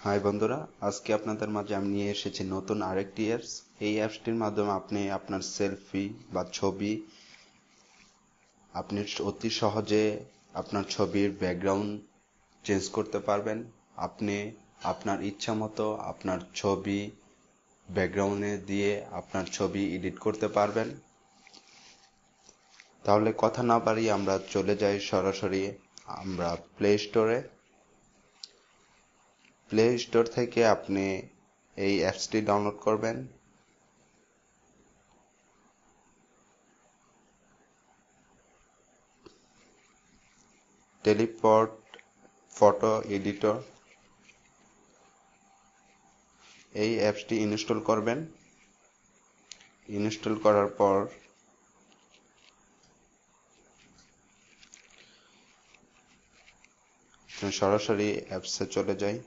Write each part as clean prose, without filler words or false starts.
High বন্ধুরা, আজকে আপনাদের মাঝে আমি নিয়ে এসেছি নতুন আরেকটি অ্যাপস। এই অ্যাপসটির মাধ্যমে আপনি আপনার সেলফি বা ছবি আপনি অতি সহজে আপনার ছবির ব্যাকগ্রাউন্ড চেঞ্জ করতে পারবেন। আপনি আপনার ইচ্ছা মতো আপনার ছবি ব্যাকগ্রাউন্ডে দিয়ে আপনার ছবি এডিট করতে পারবেন। তাহলে কথা না বাড়িয়ে আমরা চলে যাই সরাসরি আমরা প্লে স্টোরে। প্লে স্টোর থেকে আপনি এই অ্যাপসটি ডাউনলোড করবেন। টেলিপোর্ট ফটো এডিটর, এই অ্যাপসটি ইনস্টল করবেন। ইনস্টল করার পর সরাসরি অ্যাপসে চলে যাই।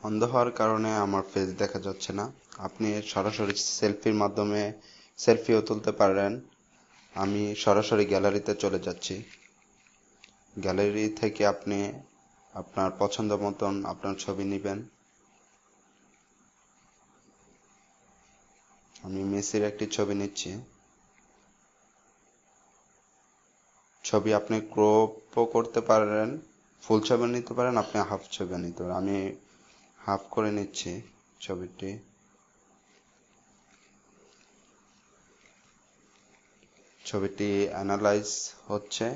অন্ধ হওয়ার কারণে আমার ফেস দেখা যাচ্ছে না। আপনি সরাসরি সেলফির মাধ্যমে সেলফিও তুলতে পারেন। আমি সরাসরি গ্যালারিতে চলে যাচ্ছি। গ্যালারি থেকে আপনি আপনার পছন্দ মতন আপনার ছবি নেবেন। আমি মেসির একটি ছবি নিচ্ছি। ছবি আপনি ক্রপও করতে পারেন, ফুল ছবি নিতে পারেন, আপনি হাফ ছবি নিতে পারেন। আমি হাফ করে নিচ্ছি ছবিটি। ছবিটি অ্যানালাইজ হচ্ছে।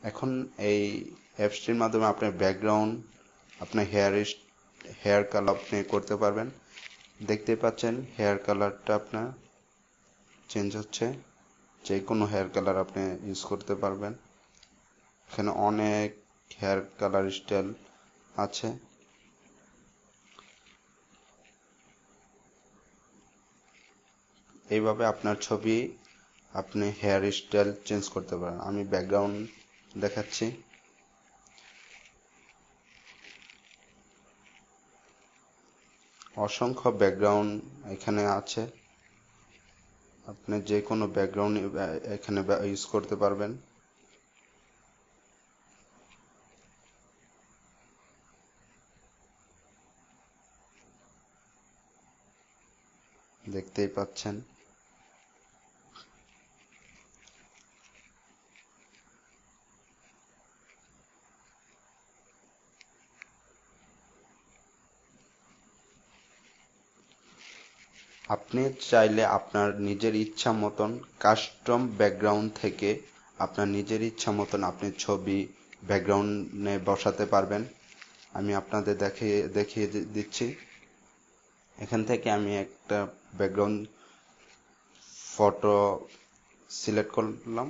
এখন এই অ্যাপসটির মাধ্যমে আপনার ব্যাকগ্রাউন্ড, আপনার হেয়ার কালার আপনি করতে পারবেন। দেখতে পাচ্ছেন হেয়ার কালারটা আপনার চেঞ্জ হচ্ছে। যে কোনো হেয়ার কালার আপনি ইউজ করতে পারবেন। এখানে অনেক হেয়ার কালার স্টাইল আছে। এইভাবে আপনার ছবি আপনি হেয়ার স্টাইল চেঞ্জ করতে পারেন। আমি ব্যাকগ্রাউন্ড দেখাচ্ছি। অসংখ্য ব্যাকগ্রাউন্ড এখানে আছে। আপনি যে কোনো ব্যাকগ্রাউন্ড এখানে ইউজ করতে পারবেন। দেখতেই পাচ্ছেন। আপনি চাইলে আপনার নিজের ইচ্ছা মতন কাস্টম ব্যাকগ্রাউন্ড থেকে আপনার নিজের ইচ্ছা মতন আপনি ছবি ব্যাকগ্রাউন্ডে বসাতে পারবেন। আমি আপনাদের দেখিয়ে দিচ্ছি। এখান থেকে আমি একটা ব্যাকগ্রাউন্ড ফটো সিলেক্ট করলাম।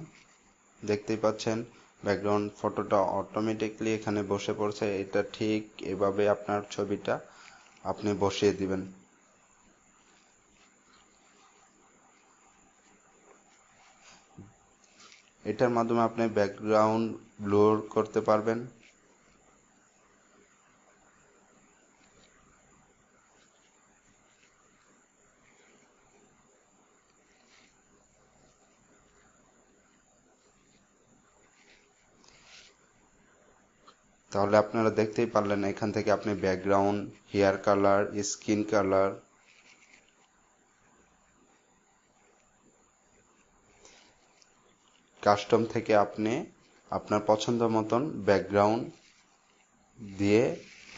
দেখতেই পাচ্ছেন ব্যাকগ্রাউন্ড ফটোটা অটোমেটিকলি এখানে বসে পড়ছে। এটা ঠিক এভাবে আপনার ছবিটা আপনি বসিয়ে দিবেন। এটার মাধ্যমে আপনি ব্যাকগ্রাউন্ড ব্লর করতে পারবেন। তাহলে আপনারা দেখতেই পারলেন এখান থেকে আপনি background, hair colour, skin colour, custom থেকে আপনি আপনার পছন্দ মতন ব্যাকগ্রাউন্ড দিয়ে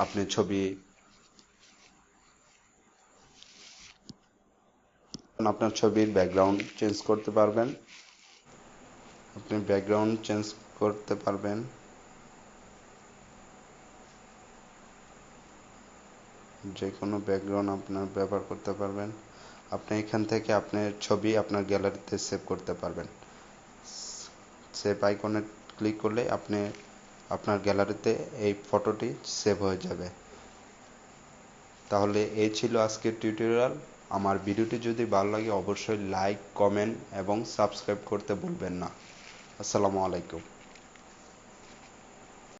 আপনি ছবি আপনার ছবির ব্যাকগ্রাউন্ড চেঞ্জ করতে পারবেন। আপনি ব্যাকগ্রাউন্ড চেঞ্জ করতে পারবেন। যে কোনো ব্যাকগ্রাউন্ড আপনার ব্যবহার করতে পারবেন। আপনি এখান থেকে আপনার ছবি আপনার গ্যালারিতে সেভ করতে পারবেন। সেভ আইকনে ক্লিক করলে আপনি আপনার গ্যালারিতে এই ফটোটি সেভ হয়ে যাবে। তাহলে এই ছিল আজকের টিউটোরিয়াল। আমার ভিডিওটি যদি ভালো লাগে অবশ্যই লাইক, কমেন্ট এবং সাবস্ক্রাইব করতে ভুলবেন না। আসসালামু আলাইকুম।